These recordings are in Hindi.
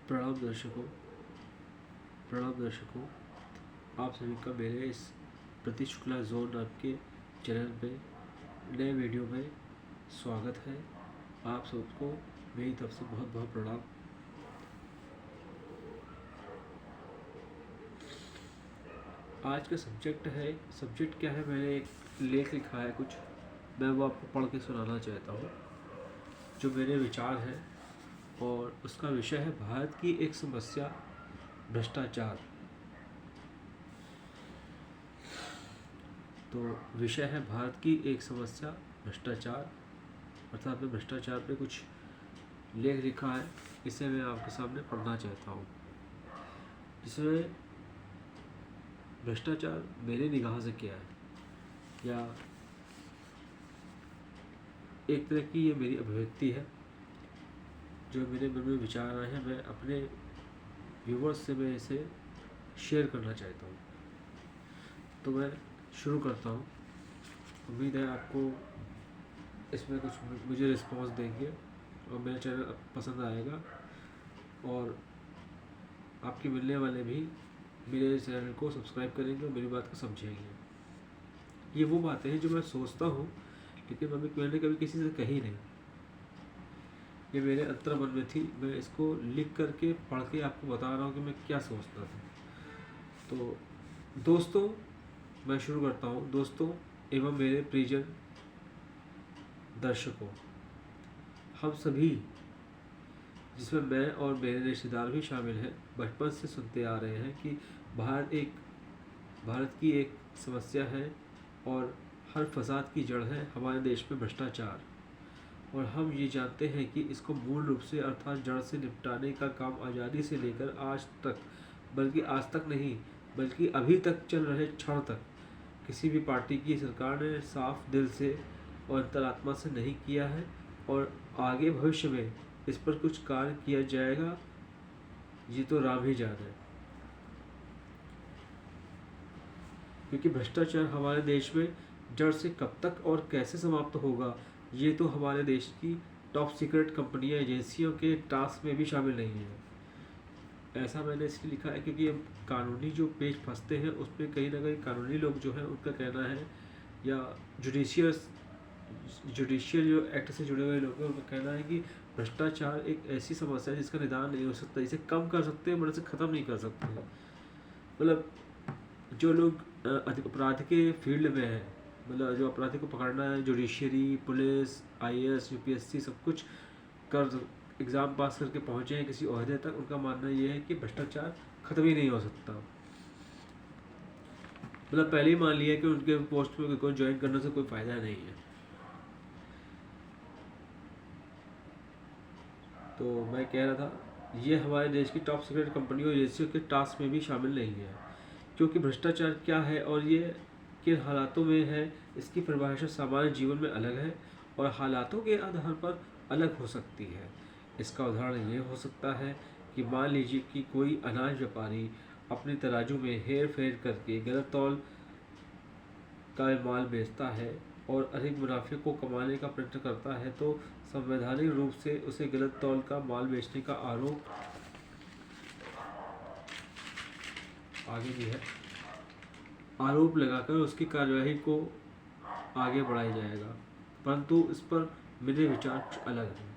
प्रणाम दर्शकों। आप सभी का मेरे इस प्रतीक शुक्ला जोन आपके चैनल पे नए वीडियो में स्वागत है। आप सबको मेरी तरफ से बहुत बहुत प्रणाम। आज का सब्जेक्ट क्या है, मैंने एक लेख लिखा है कुछ, मैं वो आपको पढ़ के सुनाना चाहता हूँ जो मेरे विचार हैं। और उसका विषय है भारत की एक समस्या, भ्रष्टाचार। तो विषय है भारत की एक समस्या, भ्रष्टाचार। अर्थात मैं भ्रष्टाचार पे कुछ लेख लिखा है, इसे मैं आपके सामने पढ़ना चाहता हूँ। जिसमें भ्रष्टाचार मेरे निगाह से क्या है, या एक तरह की ये मेरी अभिव्यक्ति है जो मेरे मन में विचार आए हैं, मैं अपने व्यूवर्स से मैं इसे शेयर करना चाहता हूँ। तो मैं शुरू करता हूँ। उम्मीद है आपको इसमें कुछ मुझे रिस्पांस देंगे और मेरा चैनल पसंद आएगा, और आपके मिलने वाले भी मेरे चैनल को सब्सक्राइब करेंगे और मेरी बात को समझेंगे। ये वो बातें हैं जो मैं सोचता हूँ, लेकिन मैंने कभी किसी से कही नहीं। ये मेरे अंतर मन में थी, मैं इसको लिख करके पढ़ के आपको बता रहा हूँ कि मैं क्या सोचता था। तो दोस्तों, मैं शुरू करता हूँ। दोस्तों एवं मेरे प्रियजन दर्शकों, हम सभी, जिसमें मैं और मेरे रिश्तेदार भी शामिल हैं, बचपन से सुनते आ रहे हैं कि भारत की एक समस्या है और हर फसाद की जड़ है हमारे देश में भ्रष्टाचार। और हम ये जानते हैं कि इसको मूल रूप से अर्थात जड़ से निपटाने का काम आज़ादी से लेकर आज तक, बल्कि आज तक नहीं बल्कि अभी तक चल रहे क्षण तक, किसी भी पार्टी की सरकार ने साफ दिल से और अंतरात्मा से नहीं किया है। और आगे भविष्य में इस पर कुछ कार्य किया जाएगा, ये तो राम ही जाने। क्योंकि भ्रष्टाचार हमारे देश में जड़ से कब तक और कैसे समाप्त होगा, ये तो हमारे देश की टॉप सीक्रेट कंपनियां, एजेंसियों के टास्क में भी शामिल नहीं है। ऐसा मैंने इसलिए लिखा है क्योंकि अब कानूनी जो पेज फंसते हैं उसमें कहीं ना कहीं कानूनी लोग जो हैं उनका कहना है, या जुडिशियल जो एक्ट से जुड़े हुए लोग हैं उनका कहना है कि भ्रष्टाचार एक ऐसी समस्या है जिसका निदान नहीं हो सकता। इसे कम कर सकते हैं, बट इसे ख़त्म नहीं कर सकते हैं। मतलब जो लोग अपराध के फील्ड में हैं, मतलब जो अपराधी को पकड़ना है, जुडिशरी, पुलिस, IAS, UPSC सब कुछ कर एग्ज़ाम पास करके पहुँचे हैं किसी ओहदे तक, उनका मानना ये है कि भ्रष्टाचार ख़त्म ही नहीं हो सकता। मतलब पहले ही मान लिया कि उनके पोस्ट में कोई ज्वाइन करने से कोई फ़ायदा नहीं है। तो मैं कह रहा था, ये हमारे देश की टॉप सीक्रेट कंपनियों एजेंसियों के टास्क में भी शामिल नहीं है। क्योंकि भ्रष्टाचार क्या है और ये किन हालातों में है, इसकी परिभाषा सामान्य जीवन में अलग है और हालातों के आधार पर अलग हो सकती है। इसका उदाहरण ये हो सकता है कि मान लीजिए कि कोई अनाज व्यापारी अपने तराजू में हेर फेर करके गलत तौल का माल बेचता है और अधिक मुनाफे को कमाने का प्रयत्न करता है, तो संवैधानिक रूप से उसे गलत तौल का माल बेचने का आरोप लगाकर उसकी कार्यवाही को आगे बढ़ाया जाएगा। परंतु इस पर मेरे विचार कुछ अलग हैं,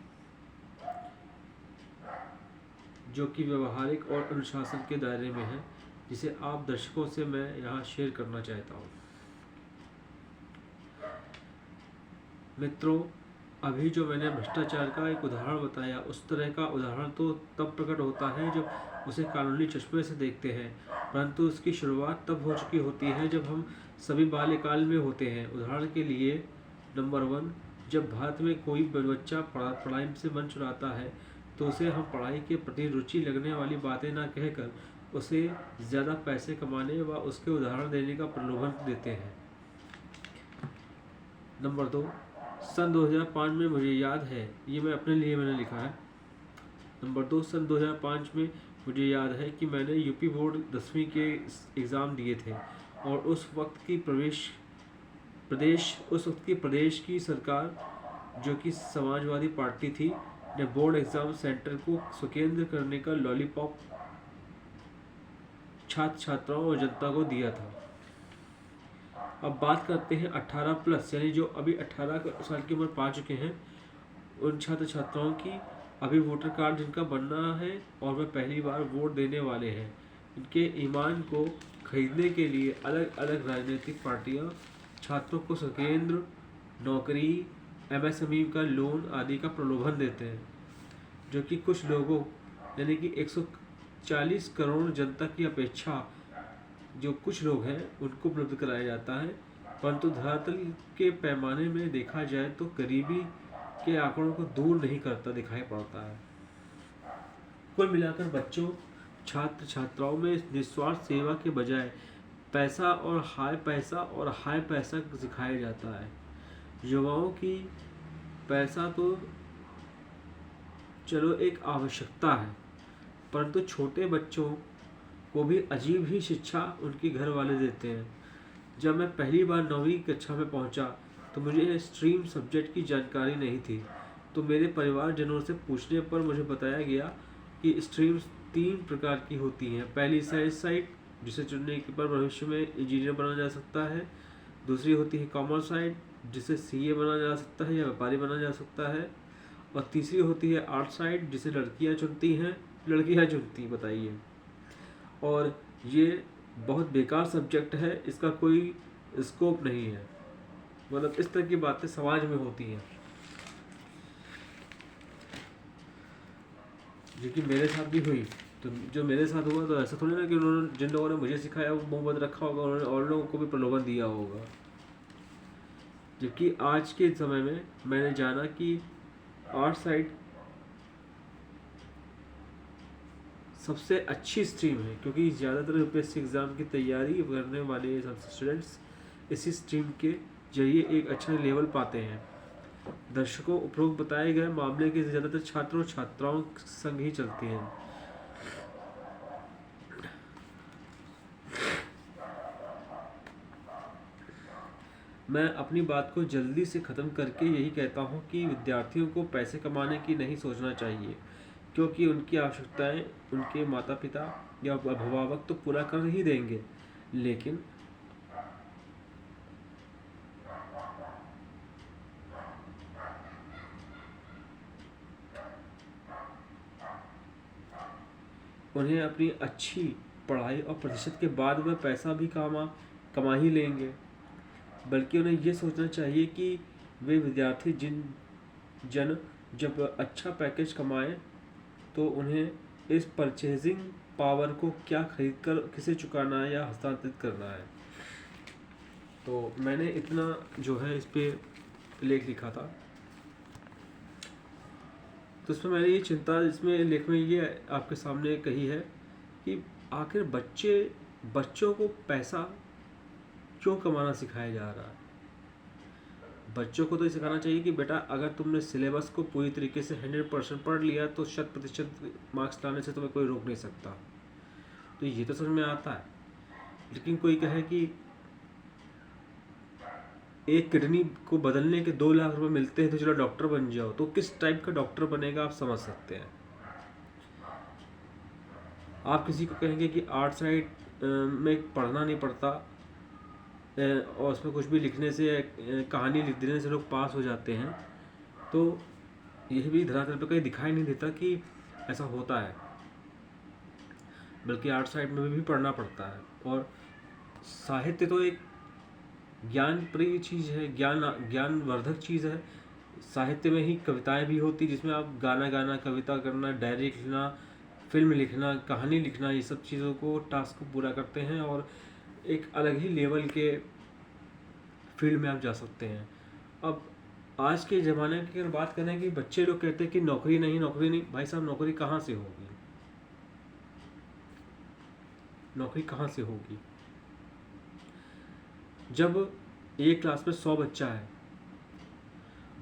जो कि व्यवहारिक और अनुशासन के दायरे में है, जिसे आप दर्शकों से मैं यहाँ शेयर करना चाहता हूँ। मित्रों, अभी जो मैंने भ्रष्टाचार का एक उदाहरण बताया, उस तरह का उदाहरण तो तब प्रकट होता है जब उसे कानूनी चश्मे से देखते हैं, परंतु उसकी शुरुआत तब हो चुकी होती है जब हम सभी बाल्यकाल में होते हैं। उदाहरण के लिए, नंबर 1, जब भारत में कोई बच्चा पढ़ाई से मन चुराता है तो उसे हम पढ़ाई के प्रति रुचि लगने वाली बातें ना कहकर उसे ज़्यादा पैसे कमाने व उसके उदाहरण देने का प्रलोभन देते हैं। नंबर 2, सन 2005 में, मुझे याद है, ये मैं अपने लिए मैंने लिखा है। नंबर 2, सन 2005 में मुझे याद है कि मैंने यूपी बोर्ड 10वीं के एग्ज़ाम दिए थे, और उस वक्त की प्रदेश की सरकार, जो कि समाजवादी पार्टी थी, ने बोर्ड एग्जाम सेंटर को सुकेंद्र करने का लॉलीपॉप छात्र छात्राओं और जनता को दिया था। अब बात करते हैं 18+ यानी जो अभी 18 साल की उम्र पा चुके हैं उन छात्र छात्राओं की। अभी वोटर कार्ड जिनका बनना है और वह पहली बार वोट देने वाले हैं, इनके ईमान को खरीदने के लिए अलग अलग राजनीतिक पार्टियां छात्रों को सुकेंद्र, नौकरी, एमएसएमई का लोन आदि का प्रलोभन देते हैं, जो कि कुछ लोगों यानी कि 140 करोड़ जनता की अपेक्षा जो कुछ लोग हैं उनको उपलब्ध कराया जाता है। परंतु धरातल के पैमाने में देखा जाए तो गरीबी के आंकड़ों को दूर नहीं करता दिखाई पड़ता है। कुल मिलाकर बच्चों, छात्र छात्राओं में निस्वार्थ सेवा के बजाय पैसा और हाई पैसा सिखाया जाता है। युवाओं की पैसा तो चलो एक आवश्यकता है, परंतु छोटे बच्चों को भी अजीब ही शिक्षा उनके घर वाले देते हैं। जब मैं पहली बार 9वीं कक्षा में पहुंचा तो मुझे स्ट्रीम सब्जेक्ट की जानकारी नहीं थी, तो मेरे परिवारजनों से पूछने पर मुझे बताया गया कि स्ट्रीम्स 3 प्रकार की होती हैं। पहली साइड जिसे चुनने पर भविष्य में इंजीनियर बना जा सकता है। दूसरी होती है कॉमर्स साइड जिसे सीए बना जा सकता है या व्यापारी बना जा सकता है। और तीसरी होती है आर्ट साइड जिसे लड़कियां चुनती बताइए। और ये बहुत बेकार सब्जेक्ट है, इसका कोई स्कोप नहीं है। मतलब इस तरह की बातें समाज में होती हैं, जो कि मेरे साथ भी हुई। तो जो मेरे साथ हुआ तो ऐसा थोड़ी ना कि उन्होंने जिन लोगों ने मुझे सिखाया वो मुंह बंद रखा होगा, उन्होंने और लोगों को भी प्रलोभन दिया होगा। जबकि आज के समय में मैंने जाना कि आर्ट साइड सबसे अच्छी स्ट्रीम है, क्योंकि ज़्यादातर यूपीएससी एग्ज़ाम की तैयारी करने वाले स्टूडेंट्स इसी स्ट्रीम के जरिए एक अच्छा लेवल पाते हैं। दर्शकों, उपरोक्त बताए गए मामले के ज़्यादातर छात्र और छात्राओं संग ही चलते हैं। मैं अपनी बात को जल्दी से ख़त्म करके यही कहता हूँ कि विद्यार्थियों को पैसे कमाने की नहीं सोचना चाहिए, क्योंकि उनकी आवश्यकताएं उनके माता पिता या अभिभावक तो पूरा कर ही देंगे, लेकिन उन्हें अपनी अच्छी पढ़ाई और प्रतिशत के बाद वह पैसा भी कमा ही लेंगे। बल्कि उन्हें ये सोचना चाहिए कि वे विद्यार्थी जब अच्छा पैकेज कमाएं तो उन्हें इस परचेजिंग पावर को क्या खरीद कर किसे चुकाना है या हस्तांतरित करना है। तो मैंने इतना जो है इस पे लेख लिखा था। तो इसमें मैंने ये चिंता इसमें लेख में ये आपके सामने कही है कि आखिर बच्चों को पैसा क्यों कमाना सिखाया जा रहा है। बच्चों को तो ये सिखाना चाहिए कि बेटा अगर तुमने सिलेबस को पूरी तरीके से 100% पढ़ लिया तो 100% मार्क्स लाने से तुम्हें कोई रोक नहीं सकता। तो ये तो समझ में आता है। लेकिन कोई कहे कि एक किडनी को बदलने के 2 लाख रुपए मिलते हैं तो चलो डॉक्टर बन जाओ, तो किस टाइप का डॉक्टर बनेगा आप समझ सकते हैं। आप किसी को कहेंगे कि आर्ट साइड में पढ़ना नहीं पड़ता और उसमें कुछ भी लिखने से कहानी लिख देने से लोग पास हो जाते हैं, तो यह भी धरातल पर कहीं दिखाई नहीं देता कि ऐसा होता है। बल्कि आर्ट साइड में भी पढ़ना पड़ता है। और साहित्य तो एक ज्ञानप्रिय चीज़ है, ज्ञानवर्धक चीज़ है। साहित्य में ही कविताएं भी होती जिसमें आप गाना, कविता करना, डायरी लिखना, फिल्म लिखना, कहानी लिखना, ये सब चीज़ों को टास्क को पूरा करते हैं और एक अलग ही लेवल के फील्ड में आप जा सकते हैं। अब आज के ज़माने की अगर बात करें कि बच्चे लोग कहते हैं कि नौकरी नहीं, भाई साहब नौकरी कहाँ से होगी? नौकरी कहाँ से होगी? जब एक क्लास में 100 बच्चा है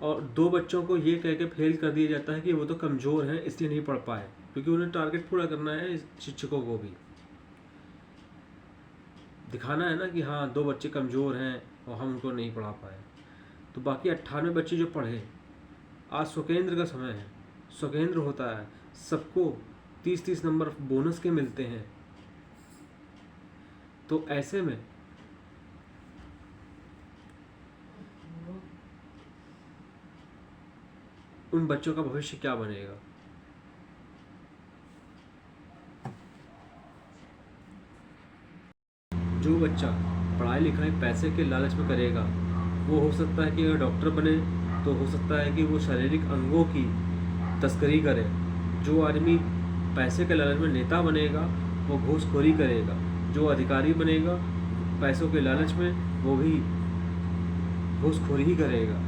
और 2 बच्चों को ये कह के फेल कर दिया जाता है कि वो तो कमज़ोर हैं इसलिए नहीं पढ़ पाए, क्योंकि उन्हें टारगेट पूरा करना है शिक्षकों को भी दिखाना है ना कि हाँ 2 बच्चे कमज़ोर हैं और हम उनको नहीं पढ़ा पाए। तो बाकी 98 बच्चे जो पढ़े, आज सुकेंद्र का समय है, स्वकेंद्र होता है, सबको 30-30 नंबर बोनस के मिलते हैं। तो ऐसे में उन बच्चों का भविष्य क्या बनेगा? जो बच्चा पढ़ाई लिखाई पैसे के लालच में करेगा, वो हो सकता है कि अगर डॉक्टर बने तो हो सकता है कि वो शारीरिक अंगों की तस्करी करे। जो आदमी पैसे के लालच में नेता बनेगा वो घूसखोरी करेगा। जो अधिकारी बनेगा पैसों के लालच में वो भी घूसखोरी ही करेगा।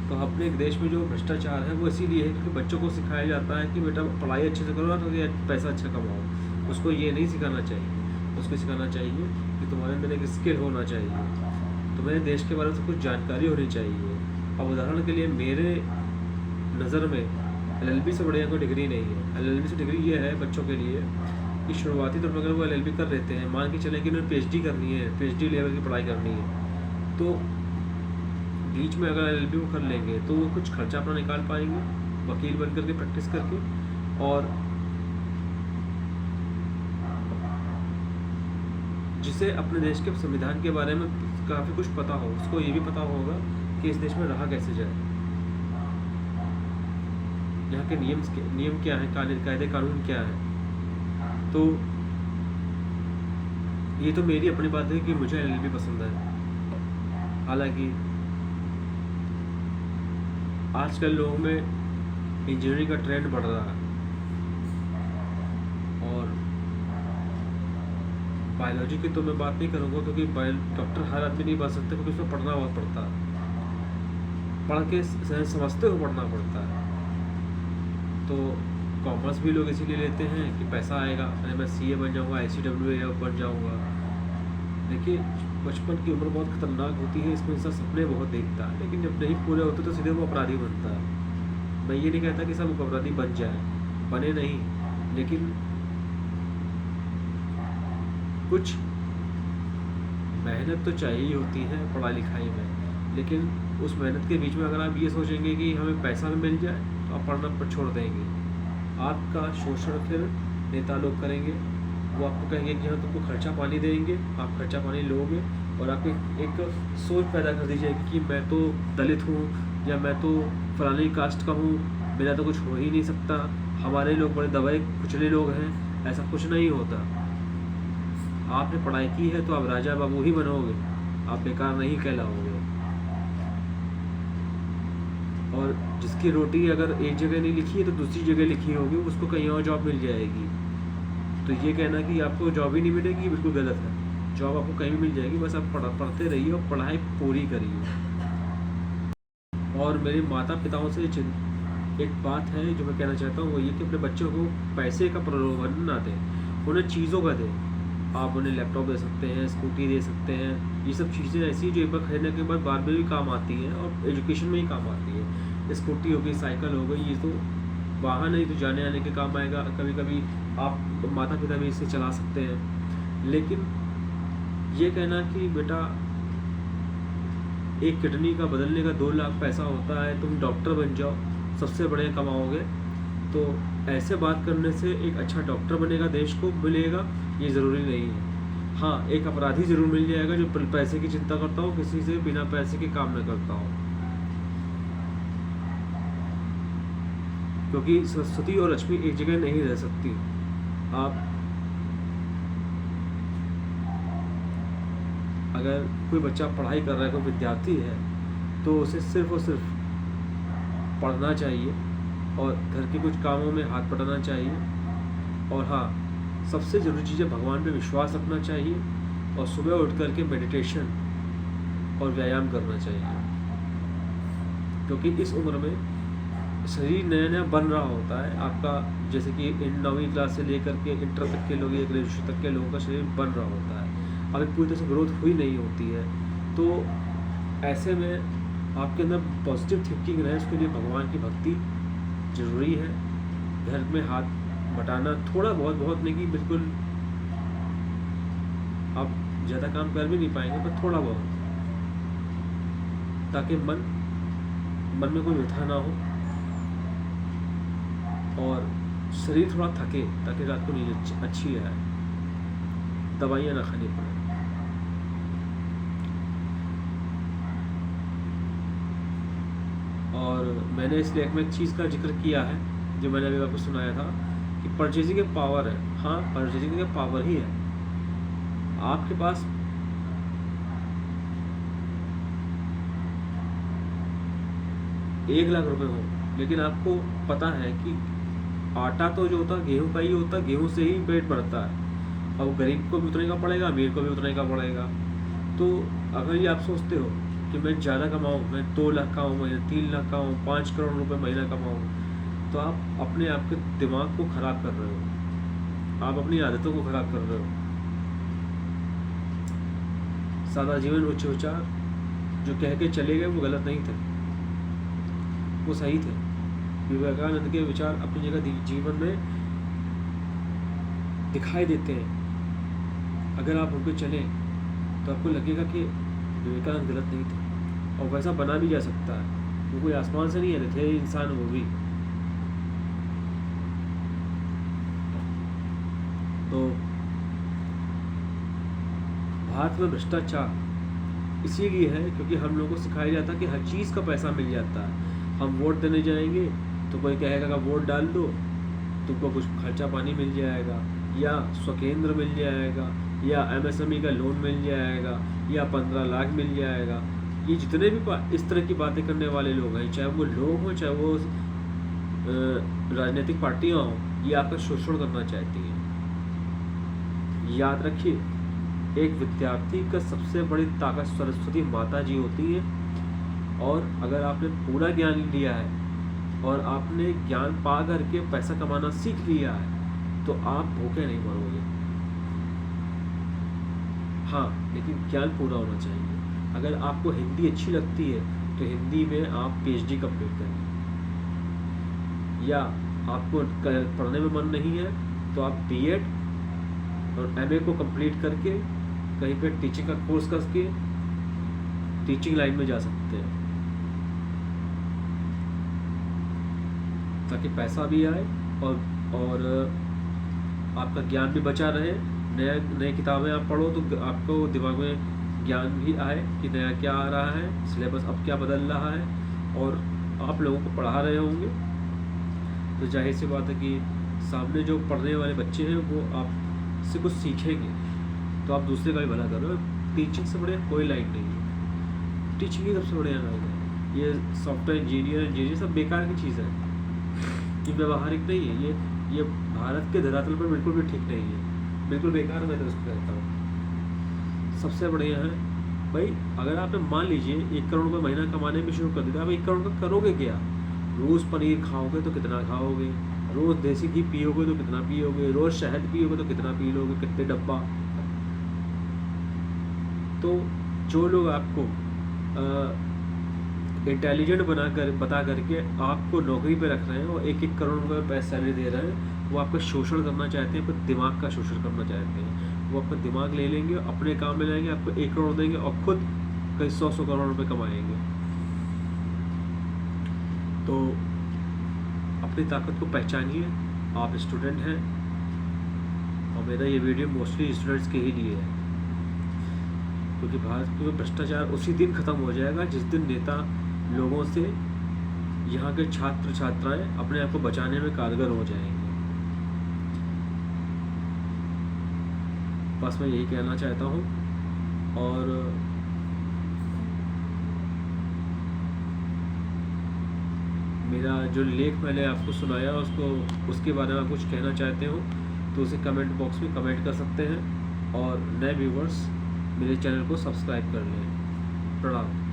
तो अपने देश में जो भ्रष्टाचार है वो इसीलिए है क्योंकि बच्चों को सिखाया जाता है कि बेटा पढ़ाई अच्छे से करो तो पैसा अच्छा कमाओ। उसको ये नहीं सिखाना चाहिए, उसको सिखाना चाहिए कि तुम्हारे अंदर एक स्किल होना चाहिए, तुम्हें देश के बारे में कुछ जानकारी होनी चाहिए। अब उदाहरण के लिए मेरे नज़र में LLB से बढ़िया कोई डिग्री नहीं है। LLB से डिग्री ये है बच्चों के लिए कि शुरुआती तौर पर अगर वो LLB कर लेते हैं, मान के चलें कि उन्हें PhD करनी है, PhD लेवल की पढ़ाई करनी है, तो बीच में अगर LLB वो कर लेंगे तो वो कुछ खर्चा अपना निकाल पाएंगे वकील बन करके प्रैक्टिस करके। और जिसे अपने देश के संविधान के बारे में काफ़ी कुछ पता हो, उसको ये भी पता होगा कि इस देश में रहा कैसे जाए, यहाँ के नियम क्या हैं, कायदे कानून क्या है। तो ये तो मेरी अपनी बात है कि मुझे LLB पसंद है। हालांकि आजकल लोगों में इंजीनियरिंग का ट्रेंड बढ़ रहा है और बायोलॉजी की तो मैं बात नहीं करूँगा क्योंकि डॉक्टर हर आदमी नहीं बन सकता क्योंकि उसमें पढ़ना बहुत पड़ता है, पढ़ के समझते हुए पढ़ना पड़ता है। तो कॉमर्स भी लोग इसीलिए लेते हैं कि पैसा आएगा, अरे मैं CA बन जाऊँगा, ICWA बन जाऊँगा। देखिए बचपन की उम्र बहुत ख़तरनाक होती है, इसमें इंसान सपने बहुत देखता है, लेकिन जब नहीं पूरे होते तो सीधे वो अपराधी बनता है। मैं ये नहीं कहता कि सब अपराधी बन जाए, बने नहीं, लेकिन कुछ मेहनत तो चाहिए होती है पढ़ाई लिखाई में। लेकिन उस मेहनत के बीच में अगर आप ये सोचेंगे कि हमें पैसा भी मिल जाए तो आप पढ़ना पर छोड़ देंगे। आपका शोषण फिर नेता लोग करेंगे, वो आपको कहेंगे कि हाँ तुमको खर्चा पानी देंगे, आप खर्चा पानी लोगे और आप एक सोच पैदा कर दी जाएगी कि मैं तो दलित हूँ या मैं तो फलानी कास्ट का हूँ, मेरा तो कुछ हो ही नहीं सकता, हमारे लोग बड़े दबाए कुचले लोग हैं। ऐसा कुछ नहीं होता। आपने पढ़ाई की है तो आप राजा बाबू ही बनोगे, आप बेकार नहीं कहलाओगे। और जिसकी रोटी अगर एक जगह नहीं लिखी है तो दूसरी जगह लिखी होगी, उसको कहीं और जॉब मिल जाएगी। तो ये कहना कि आपको जॉब ही नहीं मिलेगी बिल्कुल गलत है। जॉब आपको कहीं भी मिल जाएगी, बस आप पढ़ते रहिए और पढ़ाई पूरी करिए। और मेरे माता पिताओं से एक बात है जो मैं कहना चाहता हूँ, वो ये कि अपने बच्चों को पैसे का प्रलोभन ना दें, उन्हें चीज़ों का दें। आप उन्हें लैपटॉप दे सकते हैं, स्कूटी दे सकते हैं, ये सब चीज़ें ऐसी जो एक बार खरीदने के बाद बार बार भी काम आती हैं और एजुकेशन में ही काम आती है। स्कूटी हो गई, साइकिल हो गई, ये तो वाहन है, तो जाने आने के काम आएगा। कभी कभी आप माता पिता भी इसे चला सकते हैं। लेकिन ये कहना कि बेटा एक किडनी का बदलने का 2 लाख पैसा होता है, तुम डॉक्टर बन जाओ सबसे बड़े कमाओगे, तो ऐसे बात करने से एक अच्छा डॉक्टर बनेगा, देश को मिलेगा, ये ज़रूरी नहीं है। हाँ, एक अपराधी ज़रूर मिल जाएगा जो पैसे की चिंता करता हो, किसी से बिना पैसे के काम न करता हो। क्योंकि सरस्वती और लक्ष्मी एक जगह नहीं रह सकती। आप अगर कोई बच्चा पढ़ाई कर रहा है, कोई विद्यार्थी है, तो उसे सिर्फ और सिर्फ पढ़ना चाहिए और घर के कुछ कामों में हाथ बटाना चाहिए। और हाँ, सबसे ज़रूरी चीज़ है भगवान पे विश्वास रखना चाहिए और सुबह उठ कर के मेडिटेशन और व्यायाम करना चाहिए। क्योंकि इस उम्र में शरीर नया नया बन रहा होता है आपका, जैसे कि 9वीं क्लास से लेकर के इंटर तक के लोग या ग्रेजुएशन तक के लोगों का शरीर बन रहा होता है, अभी पूरी तरह से ग्रोथ हुई नहीं होती है। तो ऐसे में आपके अंदर पॉजिटिव थिंकिंग रहे, उसके लिए भगवान की भक्ति ज़रूरी है। घर में हाथ बटाना थोड़ा बहुत नहीं कि बिल्कुल आप ज़्यादा काम कर भी नहीं पाएंगे, पर थोड़ा बहुत, ताकि मन में कोई व्यथा ना हो और शरीर थोड़ा थके ताकि रात को नींद अच्छी आए, दवाइयाँ ना खानी पड़े। और मैंने इस लेख में एक चीज़ का जिक्र किया है जो मैंने अभी आपको सुनाया था कि परचेजिंग के पावर है। हाँ, परचेजिंग के पावर ही है। आपके पास ₹1,00,000 हो, लेकिन आपको पता है कि आटा तो जो होता है गेहूं का ही होता है, गेहूं से ही पेट भरता है। अब गरीब को भी उतने का पड़ेगा, अमीर को भी उतने का पड़ेगा। तो अगर ये आप सोचते हो कि मैं ज़्यादा कमाऊँ, मैं 2 लाख कमाऊँ महीना, 3 लाख कमाऊँ, 5 करोड़ रुपए महीना कमाऊँ, तो आप अपने आपके दिमाग को ख़राब कर रहे हो, आप अपनी आदतों को ख़राब कर रहे हो। सादा जीवन उच्च विचार जो कह के चले गए वो गलत नहीं थे, वो सही थे। विवेकानंद के विचार अपनी जगह जीवन में दिखाई देते हैं। अगर आप उन पर चलें तो आपको लगेगा कि विवेकानंद गलत नहीं थे, और वैसा बना भी जा सकता है। वो कोई आसमान से नहीं आए थे, इंसान वो भी। तो भारत में भ्रष्टाचार इसीलिए है क्योंकि हम लोगों को सिखाया जाता है कि हर चीज़ का पैसा मिल जाता है। हम वोट देने जाएंगे तो कोई कहेगा कि वोट डाल दो, तुमको कुछ खर्चा पानी मिल जाएगा, या स्वकेंद्र मिल जाएगा, या MSME का लोन मिल जाएगा, या 15 लाख मिल जाएगा। ये जितने भी इस तरह की बातें करने वाले लोग हैं, चाहे वो लोग हों चाहे वो राजनीतिक पार्टियाँ हों, ये आपका शोषण करना चाहती हैं। याद रखिए, एक विद्यार्थी का सबसे बड़ी ताकत सरस्वती माता जी होती है। और अगर आपने पूरा ज्ञान लिया है और आपने ज्ञान पा करके पैसा कमाना सीख लिया है तो आप भूखे नहीं मरोगे। हाँ, लेकिन ज्ञान पूरा होना चाहिए। अगर आपको हिंदी अच्छी लगती है तो हिंदी में आप PhD कंप्लीट करें, या आपको पढ़ने में मन नहीं है तो आप B.Ed और MA को कंप्लीट करके कहीं पे टीचिंग का कोर्स करके टीचिंग लाइन में जा सकते हैं, ताकि पैसा भी आए और आपका ज्ञान भी बचा रहे। नई किताबें आप पढ़ो तो आपको दिमाग में ज्ञान भी आए कि नया क्या आ रहा है, सिलेबस अब क्या बदल रहा है, और आप लोगों को पढ़ा रहे होंगे। तो जाहिर सी बात है कि सामने जो पढ़ने वाले बच्चे हैं वो आपसे कुछ सीखेंगे, तो आप दूसरे का भी भला कर रहे हो। टीचिंग से बढ़िया कोई लाइन नहीं है, टीचिंग ही सबसे बढ़िया लाइन है। ये सॉफ्टवेयर इंजीनियर सब बेकार की चीज़ है, ये व्यवहारिक नहीं है। ये भारत के धरातल पर बिल्कुल भी ठीक नहीं है, बिल्कुल बेकार मैं तो उसको कहता हूँ। सबसे बढ़िया है भाई, अगर आपने मान लीजिए 1 करोड़ रुपये महीना कमाने में शुरू कर दिया, आप 1 करोड़ का करोगे क्या? रोज़ पनीर खाओगे तो कितना खाओगे, रोज़ देसी घी पियोगे तो कितना पियोगे, रोज़ शहद पियोगे तो कितना पी लोगे, कितने डब्बा। तो जो लोग आपको इंटेलिजेंट बता करके आपको नौकरी पे रख रहे हैं और 1-1 करोड़ रुपये सैलरी दे रहे हैं, वो आपका शोषण करना चाहते हैं, आपके दिमाग का शोषण करना चाहते हैं। वो आपका दिमाग ले लेंगे, अपने काम में लाएंगे, आपको 1 करोड़ देंगे और खुद कई 100 करोड़ रुपये कमाएंगे। तो अपनी ताकत को पहचानिए। आप स्टूडेंट हैं और मेरा ये वीडियो मोस्टली स्टूडेंट्स के ही लिए है, क्योंकि भारत में भ्रष्टाचार उसी दिन ख़त्म हो जाएगा जिस दिन नेता लोगों से यहाँ के छात्र छात्राएं अपने आप को बचाने में कारगर हो जाएंगे। बस मैं यही कहना चाहता हूँ। और मेरा जो लेख मैंने आपको सुनाया उसके बारे में आप कुछ कहना चाहते हो तो उसे कमेंट बॉक्स में कमेंट कर सकते हैं। और नए व्यूवर्स मेरे चैनल को सब्सक्राइब कर लें। प्रणाम।